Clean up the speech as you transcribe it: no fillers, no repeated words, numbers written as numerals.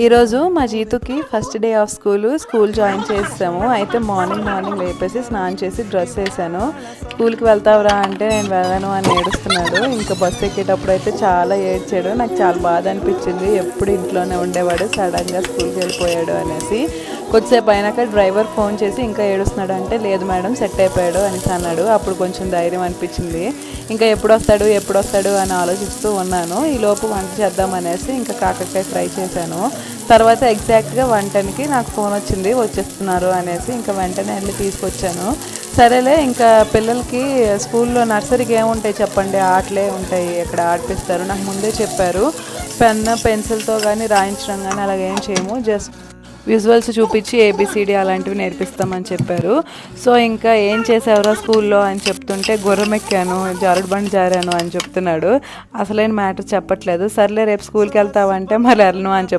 ఈరోజు మా జీతుకి first day of school join చేసాము. అయితే మార్నింగ్ లేపేసి స్నానం చేసి డ్రెస్ వేసాను. స్కూల్కి వెళ్తావురా అంటే నేను వెళ్ళను అని ఏడుస్తున్నాడు. ఇంకా బస్సు ఎక్కేటప్పుడు అయితే చాలా ఏడ్చాడు. నాకు చాలా బాధ అనిపించింది. ఎప్పుడు ఇంట్లోనే ఉండేవాడు, సడన్గా స్కూల్కి వెళ్ళిపోయాడు అనేసి. కొద్దిసేపు అయినాక డ్రైవర్ ఫోన్ చేసి ఇంకా ఏడుస్తున్నాడు అంటే లేదు మేడం సెట్ అయిపోయాడు అనేసి అన్నాడు. అప్పుడు కొంచెం ధైర్యం అనిపించింది. ఇంకా ఎప్పుడు వస్తాడు అని ఆలోచిస్తూ ఉన్నాను. ఈలోపు వంట చేద్దామనేసి ఇంకా కాకరకాయ ఫ్రై చేశాను. తర్వాత ఎగ్జాక్ట్గా 1:10కి నాకు ఫోన్ వచ్చింది, వచ్చేస్తున్నారు అనేసి. ఇంకా వెంటనే వెళ్ళి తీసుకొచ్చాను. సరేలే, ఇంకా పిల్లలకి స్కూల్లో నర్సరీకి ఏముంటాయి చెప్పండి, ఆటలే ఉంటాయి, ఎక్కడ ఆడిపిస్తారు. నాకు ముందే చెప్పారు పెన్సిల్తో కానీ రాయించడం కానీ అలాగేం చేయము, జస్ట్ విజువల్స్ చూపించి ఏబిసిడి అలాంటివి నేర్పిస్తామని చెప్పారు. సో ఇంకా ఏం చేసావురా స్కూల్లో అని చెప్తుంటే గుర్రం ఎక్కాను, జారుడు బండి జారాను అని చెప్తున్నాడు. అసలైన మ్యాటర్ చెప్పట్లేదు. సర్లే రేపు స్కూల్కి వెళ్తావంటే మరి వెళ్ళను అని